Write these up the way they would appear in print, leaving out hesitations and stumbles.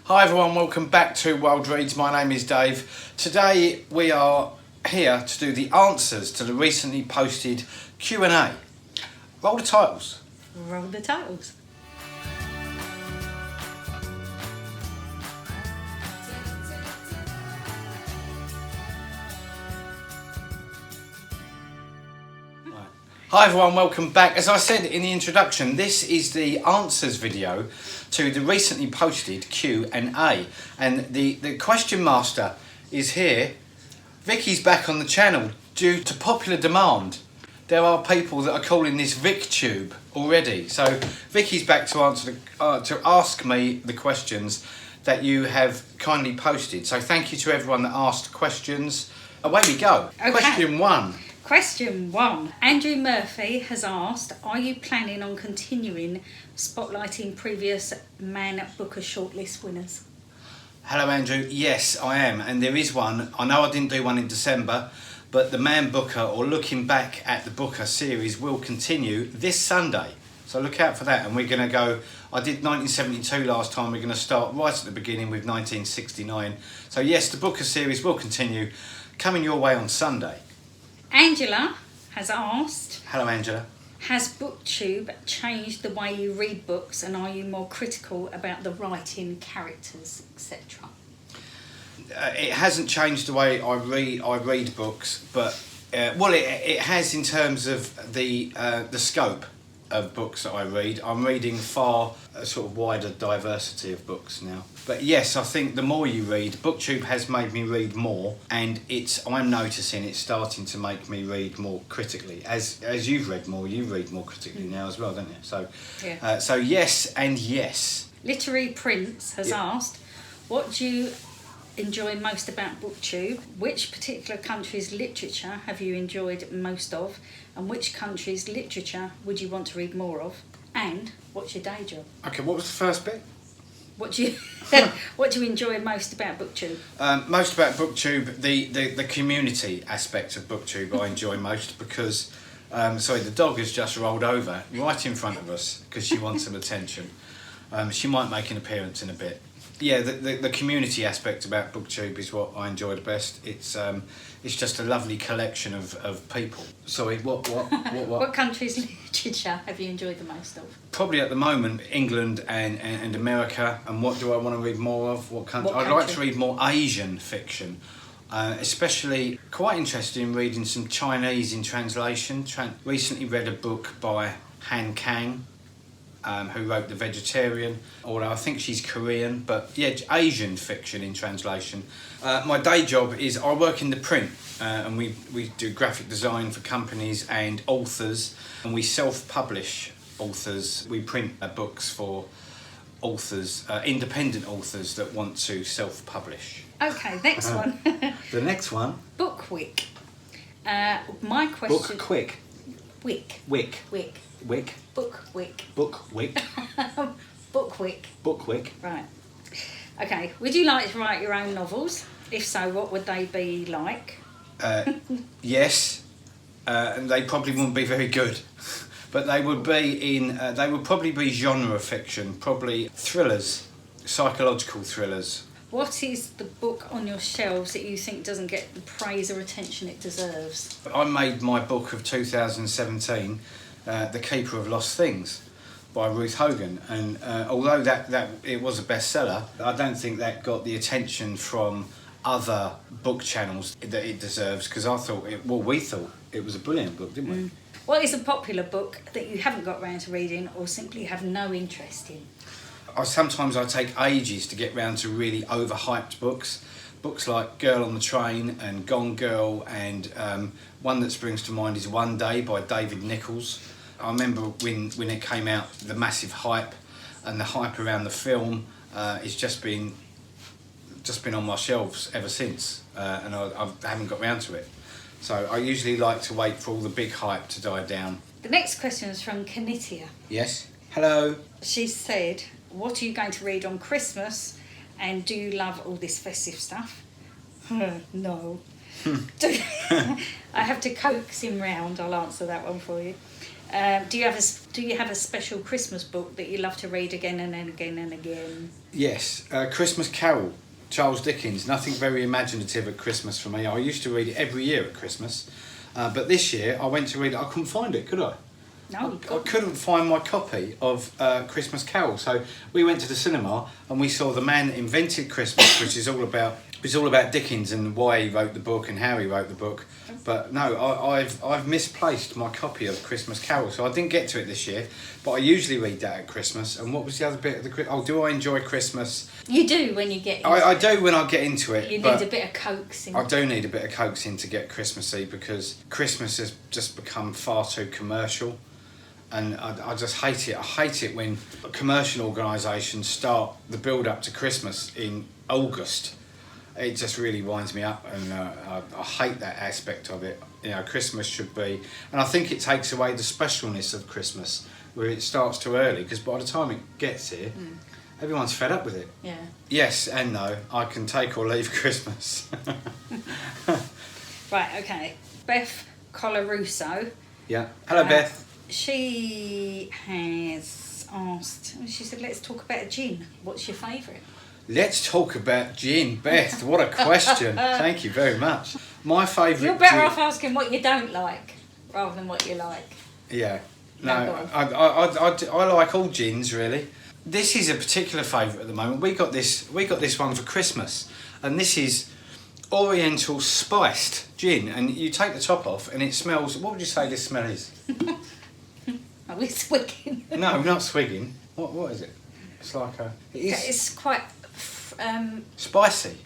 Hi everyone, welcome back to Wilde Reads. My name is Dave. Today we are here to do the answers to the recently posted Q&A. Roll the titles. Roll the titles. Hi everyone, welcome back. As I said in the introduction, this is the answers video to the recently posted Q&A. And the question master is here. Vicky's back on the channel due to popular demand. There are people that are calling this VicTube already. So Vicky's back to answer to ask me the questions that you have kindly posted. So thank you to everyone that asked questions. Away we go. Okay. Question 1. Question 1. Andrew Murphy has asked, are you planning on continuing spotlighting previous Man Booker shortlist winners? Hello Andrew, yes I am, and there is one. I know I didn't do one in December, but the Man Booker, or looking back at the Booker series, will continue this Sunday. So look out for that, and we're going to go, I did 1972 last time, we're going to start right at the beginning with 1969. So yes, the Booker series will continue, coming your way on Sunday. Angela has asked, hello Angela. Has BookTube changed the way you read books, and are you more critical about the writing, characters, etc.? It hasn't changed the way I read books, but it has in terms of the scope of books that I read. I'm reading far a sort of wider diversity of books now. But yes, I think the more you read, BookTube has made me read more, and I'm noticing it's starting to make me read more critically. As you've read more, you read more critically now as well, don't you? So, yeah. So yes and yes. Literary Prince has asked, what do you enjoy most about BookTube? Which particular country's literature have you enjoyed most of? And which country's literature would you want to read more of? And what's your day job? Okay, what was the first bit? What do you enjoy most about BookTube? Most about BookTube, the community aspect of BookTube I enjoy most because, the dog has just rolled over right in front of us because she wants some attention. She might make an appearance in a bit. Yeah, the community aspect about BookTube is what I enjoy the best. It's just a lovely collection of people. Sorry, what? What country's literature have you enjoyed the most of? Probably at the moment, England and America. And what do I want to read more of? What country? I'd like to read more Asian fiction. Especially quite interested in reading some Chinese in translation. Recently read a book by Han Kang, who wrote The Vegetarian, although I think she's Korean, but yeah, Asian fiction in translation. My day job is I work in the print, and we do graphic design for companies and authors, and we self-publish authors. We print books for authors, independent authors that want to self-publish. Okay, next one. The next one. Bookwick. My question... Bookwick. Wick. Wick. Wick. Wick. Bookwick. Bookwick. Bookwick. Bookwick. Right. Okay. Would you like to write your own novels? If so, what would they be like? Yes, and they probably wouldn't be very good, but they would be they would probably be genre fiction, probably thrillers, psychological thrillers. What is the book on your shelves that you think doesn't get the praise or attention it deserves? I made my book of 2017, The Keeper of Lost Things, by Ruth Hogan, and although that it was a bestseller, I don't think that got the attention from other book channels that it deserves, because we thought it was a brilliant book, didn't we? What is a popular book that you haven't got round to reading or simply have no interest in? Sometimes I take ages to get round to really overhyped books like Girl on the Train and Gone Girl, and one that springs to mind is One Day by David Nichols. I remember when it came out, the massive hype, and the hype around the film it's just been on my shelves ever since, and I haven't got round to it. So I usually like to wait for all the big hype to die down. The next question is from Kanitia. Yes. Hello. She said, what are you going to read on Christmas, and do you love all this festive stuff? No. I have to coax him round. I'll answer that one for you. Do you have a special Christmas book that you love to read again and again and again? Yes, Christmas Carol, Charles Dickens. Nothing very imaginative at Christmas for me. I used to read it every year at Christmas, but this year I went to read it. I couldn't find it, could I? No, I couldn't find my copy of Christmas Carol. So we went to the cinema and we saw The Man That Invented Christmas, which is all about Dickens and why he wrote the book and how he wrote the book. But no, I've misplaced my copy of Christmas Carol, so I didn't get to it this year. But I usually read that at Christmas. And what was the other bit of the? Oh, do I enjoy Christmas? You do when you get into I do when I get into it. You need a bit of coaxing. I do need a bit of coaxing to get Christmassy, because Christmas has just become far too commercial. And I just hate it. I hate it when commercial organisations start the build up to Christmas in August. It just really winds me up, and I hate that aspect of it. You know, Christmas should be, and I think it takes away the specialness of Christmas, where it starts too early, because by the time it gets here, everyone's fed up with it. Yeah. Yes and no. I can take or leave Christmas. Right, okay. Beth Colarusso. Yeah. Hello, Beth. She has asked, she said, let's talk about a gin. What's your favourite? Let's talk about gin. Beth, what a question. Thank you very much. My favourite You're better gin... off asking what you don't like rather than what you like. Yeah. No, I like all gins, really. This is a particular favourite at the moment. We got this one for Christmas, and this is Oriental spiced gin, and you take the top off and it smells... What would you say this smell is? Are we swigging? No, not swigging. What is it? It's like a... It's quite... spicy.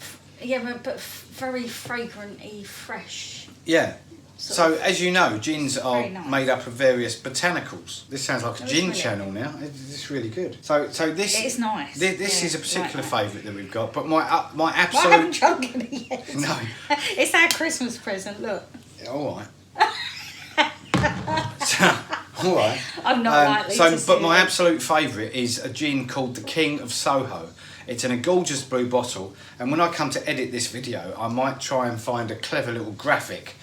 Yeah, but very fragrant-y, fresh. Yeah. So, as you know, gins are nice. made up of various botanicals. This sounds like a gin channel now. It's really good. So this... It's nice. This is a particular favourite that we've got, but my absolute... Well, I haven't drunk it yet. No. It's our Christmas present, look. All right. All right. I'm not likely to see But my it. absolute favourite is a gin called the King of Soho. It's in a gorgeous blue bottle, and when I come to edit this video, I might try and find a clever little graphic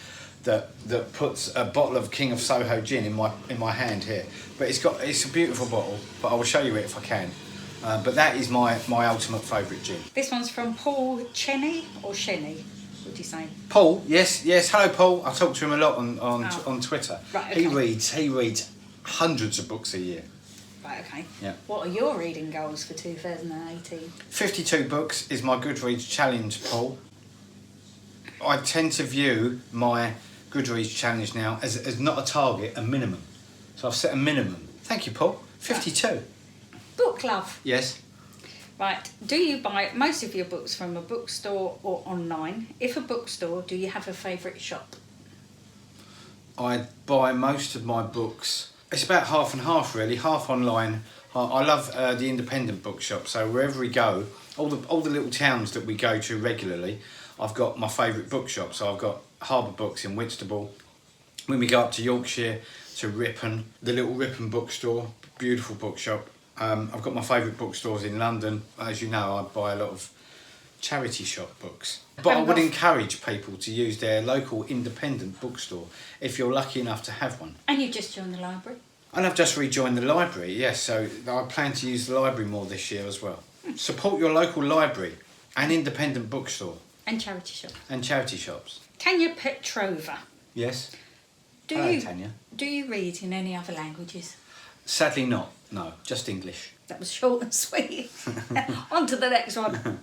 that puts a bottle of King of Soho gin in my hand here. But it's a beautiful bottle, but I will show you it if I can. But that is my ultimate favourite gin. This one's from Paul Cheney or Shenny? What do you say? Paul, yes. Hello, Paul. I talk to him a lot on Twitter. Right, okay. He reads hundreds of books a year. Right, okay. Yeah. What are your reading goals for 2018? 52 books is my Goodreads challenge, Paul. I tend to view my Goodreads challenge now as not a target, a minimum. So I've set a minimum. Thank you, Paul. 52. Book love. Yes. Right. Do you buy most of your books from a bookstore or online? If a bookstore, do you have a favourite shop? I buy most of my books. It's about half and half, really. Half online. I love the independent bookshop. So wherever we go, all the little towns that we go to regularly, I've got my favourite bookshop. So I've got Harbour Books in Whitstable. When we go up to Yorkshire, to Ripon, the little Ripon bookstore, beautiful bookshop. I've got my favourite bookstores in London. As you know, I buy a lot of charity shop books. But I would encourage people to use their local independent bookstore if you're lucky enough to have one. And you just joined the library? And I've just rejoined the library, yes, so I plan to use the library more this year as well. Support your local library and independent bookstore. And charity shop. And charity shops. Tanya Petrova. Yes. Hello, Tanya. Do you read in any other languages? Sadly not, no, just English. That was short and sweet. On to the next one.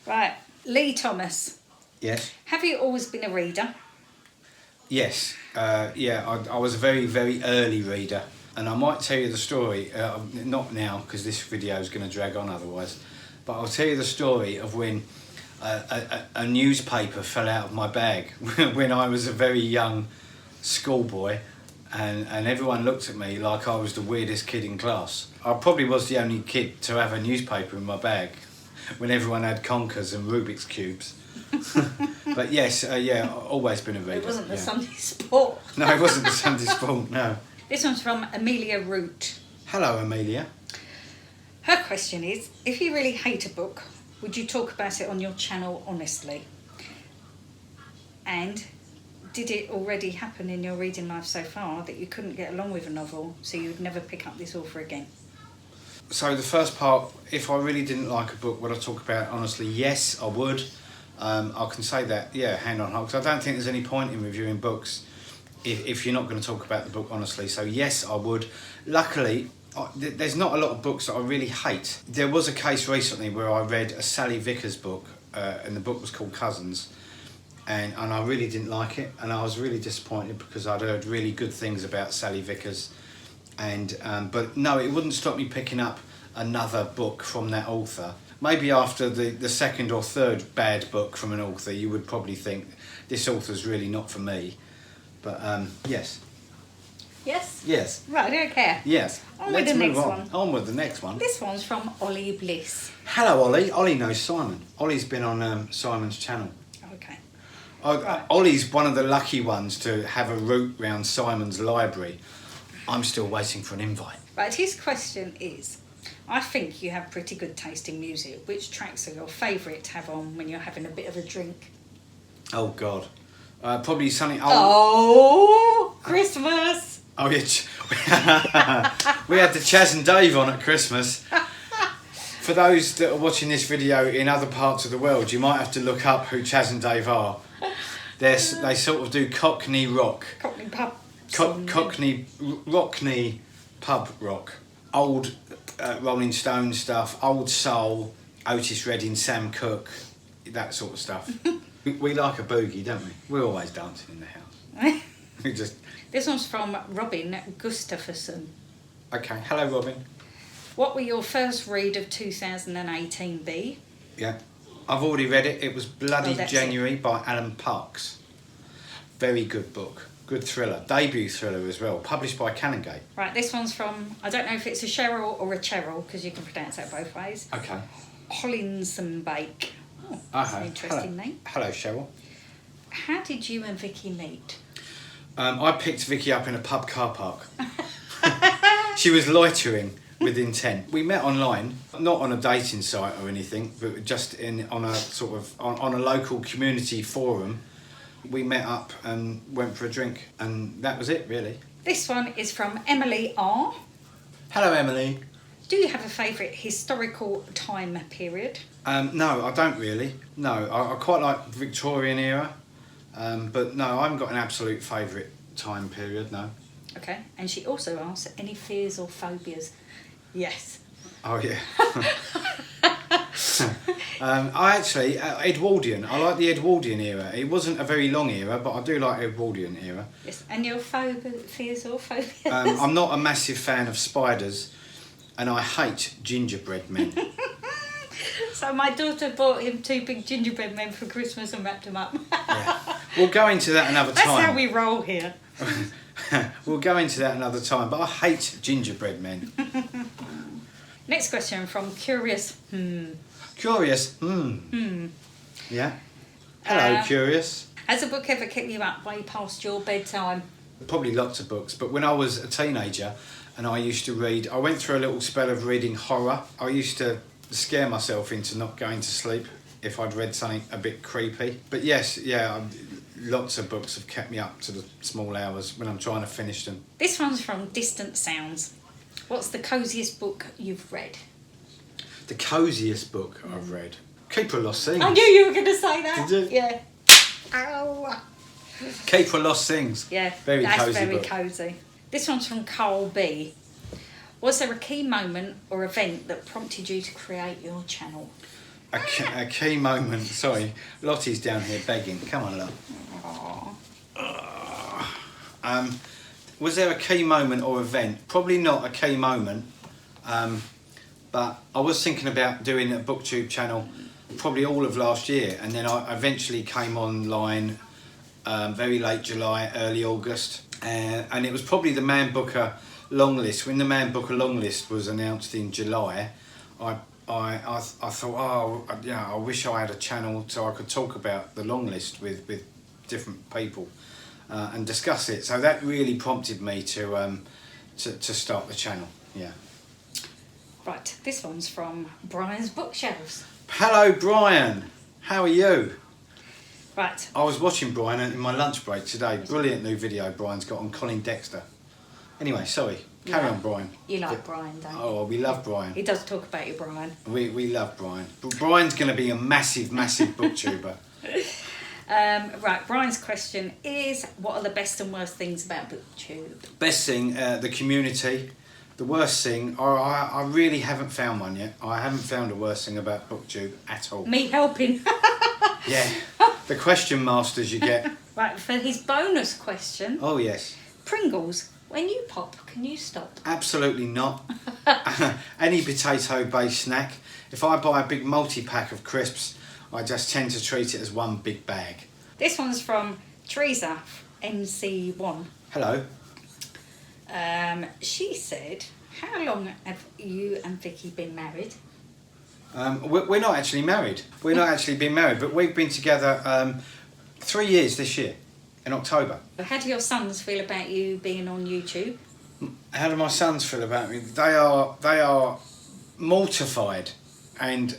Right, Lee Thomas. Yes. Have you always been a reader? Yes, I was a very, very early reader. And I might tell you the story, not now, because this video is going to drag on otherwise, but I'll tell you the story of when a newspaper fell out of my bag when I was a very young schoolboy, and everyone looked at me like I was the weirdest kid in class. I probably was the only kid to have a newspaper in my bag when everyone had conkers and Rubik's Cubes. But yes, always been a reader. It wasn't the Sunday Sport. No, it wasn't the Sunday Sport, no. This one's from Amelia Root. Hello, Amelia. Her question is, if you really hate a book, would you talk about it on your channel honestly? And did it already happen in your reading life so far that you couldn't get along with a novel, so you would never pick up this author again? So the first part, if I really didn't like a book, would I talk about it honestly? Yes, I would. I can say that, yeah, hand on heart, because I don't think there's any point in reviewing books if you're not going to talk about the book honestly. So yes, I would. Luckily, there's not a lot of books that I really hate. There was a case recently where I read a Sally Vickers book, and the book was called Cousins, and I really didn't like it, and I was really disappointed because I'd heard really good things about Sally Vickers, and but no, it wouldn't stop me picking up another book from that author. Maybe after the second or third bad book from an author, you would probably think this author's really not for me. But yes. Yes? Yes. Right, I don't care. Yes. On with the next one. On with the next one. This one's from Ollie Bliss. Hello, Ollie. Ollie knows Simon. Ollie's been on Simon's channel. Okay. Right. Ollie's one of the lucky ones to have a route round Simon's library. I'm still waiting for an invite. Right, his question is, I think you have pretty good taste in music. Which tracks are your favourite to have on when you're having a bit of a drink? Oh, God. Probably something old. Oh, Christmas! Oh, yeah. We had the Chaz and Dave on at Christmas. For those that are watching this video in other parts of the world, you might have to look up who Chaz and Dave are. They sort of do Cockney rock. Cockney pub. Rockney pub rock. Old Rolling Stone stuff, old soul, Otis Redding, Sam Cooke, that sort of stuff. We like a boogie, don't we? We're always dancing in the house. We just. This one's from Robin Gustafsson. Okay, hello Robin. What will your first read of 2018 be? Yeah, I've already read it. It was Bloody January by Alan Parks. Very good book. Good thriller. Debut thriller as well. Published by Canongate. Right, this one's from, I don't know if it's a Cheryl or a Cheryl, because you can pronounce that both ways. Okay. Hollinsenbake. Oh, that's an interesting name. Hello, Cheryl. How did you and Vicky meet? I picked Vicky up in a pub car park. She was loitering with intent. We met online, not on a dating site or anything, but just on a sort of on a local community forum. We met up and went for a drink, and that was it, really. This one is from Emily R. Hello, Emily. Do you have a favourite historical time period? No, I don't really. No, I quite like Victorian era, but no, I haven't got an absolute favourite time period, no. Okay, and she also asks, any fears or phobias? Yes. Oh, yeah. I actually, Edwardian, I like the Edwardian era. It wasn't a very long era, but I do like Edwardian era. Yes, and your fears or phobias? I'm not a massive fan of spiders, and I hate gingerbread men. So my daughter bought him 2 big gingerbread men for Christmas and wrapped them up. Yeah. We'll go into that another time. That's how we roll here. We'll go into that another time, but I hate gingerbread men. Next question from Curious. Curious. Yeah. Hello, Curious. Has a book ever kept you up way past your bedtime? Probably lots of books, but when I was a teenager and I used to read, I went through a little spell of reading horror. I used to scare myself into not going to sleep if I'd read something a bit creepy. But yes, yeah, lots of books have kept me up to the small hours when I'm trying to finish them. This one's from Distant Sounds. What's the cosiest book you've read? The cosiest book I've read? Keeper of Lost Things. I knew you were going to say that. Did you? Yeah. Ow. Keeper of Lost Things. Yeah, very that's cosy very book. cosy. This one's from Carl B. Was there a key moment or event that prompted you to create your channel? A key moment. Sorry, Lottie's down here begging. Come on, love. Was there a key moment or event? Probably not a key moment, but I was thinking about doing a booktube channel probably all of last year, and then I eventually came online very late July, early August, and it was probably the Man Booker long list. When the Man Booker long list was announced in July, I thought, oh, yeah, I wish I had a channel so I could talk about the long list with different people and discuss it. So that really prompted me to start the channel. Yeah. Right, this one's from Brian's Bookshelves. Hello, Brian. How are you? Right. I was watching Brian in my lunch break today. Brilliant new video Brian's got on Colin Dexter. Anyway, sorry. Carry on, Brian. You like Brian, don't you? Oh, we love Brian. He does talk about you, Brian. We love Brian. But Brian's going to be a massive booktuber. Right, Brian's question is, what are the best and worst things about BookTube? Best thing, the community. The worst thing, I really haven't found one yet. I haven't found a worst thing about BookTube at all. Me helping. Yeah, the question masters you get. Right, for his bonus question. Oh, yes. Pringles, when you pop, can you stop? Absolutely not. Any potato-based snack. If I buy a big multi-pack of crisps, I just tend to treat it as one big bag. This one's from Teresa, NC1. Hello. She said, how long have you and Vicky been married? We're not actually married. We're not actually been married, but we've been together 3 years this year, in October. How do your sons feel about you being on YouTube? How do my sons feel about me? They are mortified and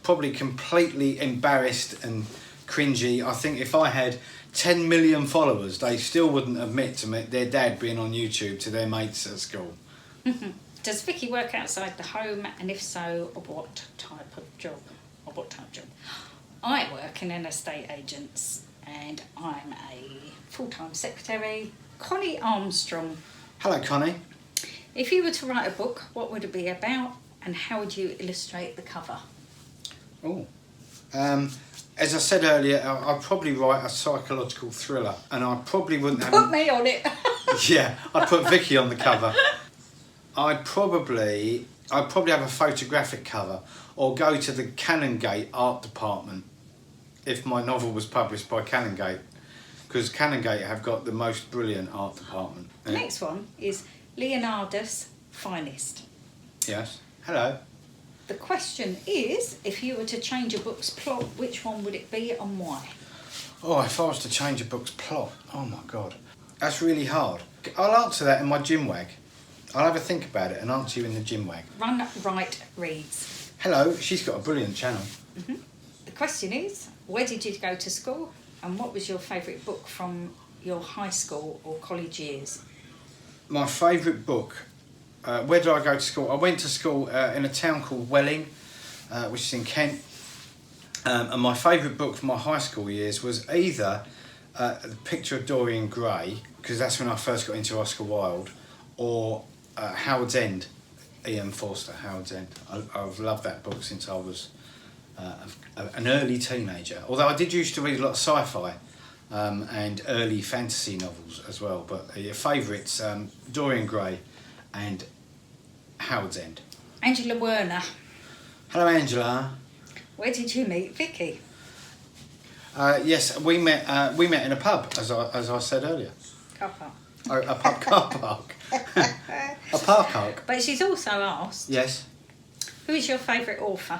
probably completely embarrassed and cringy. I think if I had 10 million followers, they still wouldn't admit to their dad being on YouTube to their mates at school. Does Vicky work outside the home, and if so, what type of job? I work in an estate agent's, and I'm a full-time secretary. Connie Armstrong. Hello, Connie. If you were to write a book, what would it be about, and how would you illustrate the cover? Oh, as I said earlier, I'd probably write a psychological thriller, and I probably wouldn't have... Put me on it! Yeah, I'd put Vicky on the cover. I'd probably have a photographic cover, or go to the Canongate art department if my novel was published by Canongate, because Canongate have got the most brilliant art department. The next one is Leonardus Finest. Yes. Hello. The question is, if you were to change a book's plot, which one would it be and why? Oh, if I was to change a book's plot, oh my God, that's really hard. I'll answer that in my gym wag. I'll have a think about it and answer you in the gym wag. Run Right Reads. Hello, she's got a brilliant channel. Mm-hmm. The question is, where did you go to school, and what was your favourite book from your high school or college years? My favourite book, where did I go to school? I went to school in a town called Welling, which is in Kent. And my favourite book from my high school years was either The Picture of Dorian Gray, because that's when I first got into Oscar Wilde, or Howard's End, Ian Forster, Howard's End. I've loved that book since I was an early teenager. Although I did used to read a lot of sci-fi and early fantasy novels as well. But your favourites, Dorian Gray and Howard's End. Angela Werner. Hello, Angela. Where did you meet Vicky? Yes, we met in a pub, as I said earlier. Car park. A pub car park. A park. But she's also asked, Yes. who is your favourite author?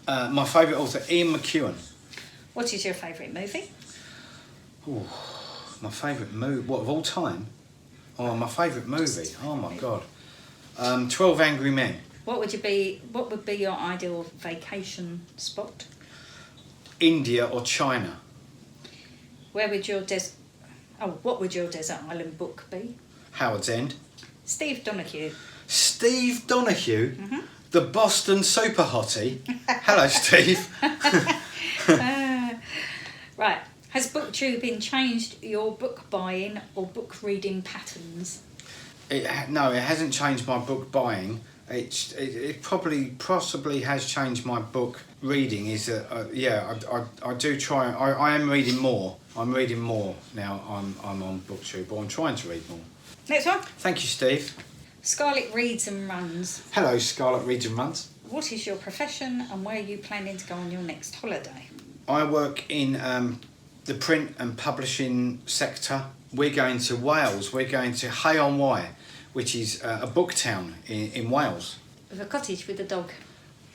My favourite author, Ian McEwan. What is your favourite movie? Ooh, my favourite movie, what, of all time? Oh, my favourite movie, oh my God. 12 Angry Men. What would be your ideal vacation spot? India or China. What would your desert island book be? Howard's End. Steve Donahue. Steve Donahue? Mm-hmm. The Boston super hottie. Hello, Steve. Right. Has BookTube changed your book buying or book reading patterns? No, it hasn't changed my book buying. It possibly has changed my book reading. I do try. I am reading more. I'm reading more now. I'm on BookTube, or I'm trying to read more. Next one. Thank you, Steve. Scarlett reads and runs. Hello, Scarlett reads and runs. What is your profession, and where are you planning to go on your next holiday? I work in the print and publishing sector. We're going to Wales. We're going to Hay-on-Wye, which is a book town in Wales. With a cottage with a dog.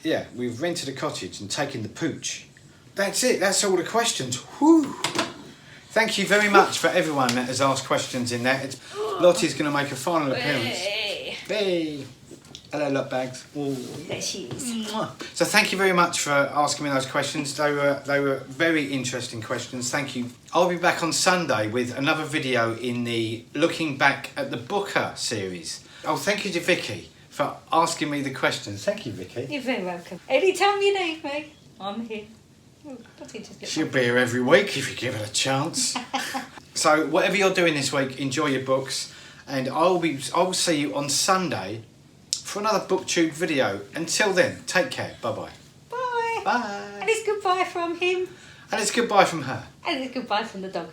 Yeah, we've rented a cottage and taken the pooch. That's it. That's all the questions. Whew. Thank you very much for everyone that has asked questions in there. Lottie's going to make a final appearance. Hey. Hey. Hello, Lot Bags. Ooh, there she is. So thank you very much for asking me those questions. They were very interesting questions. Thank you. I'll be back on Sunday with another video in the Looking Back at the Booker series. Oh, thank you to Vicky for asking me the questions. Thank you, Vicky. You're very welcome. Anytime you need me, I'm here. She'll be here every week if you give her a chance. So whatever you're doing this week, enjoy your books, and I will see you on Sunday for another BookTube video. Until then, take care. Bye-bye. Bye. Bye. And it's goodbye from him. And it's goodbye from her. And it's goodbye from the dog.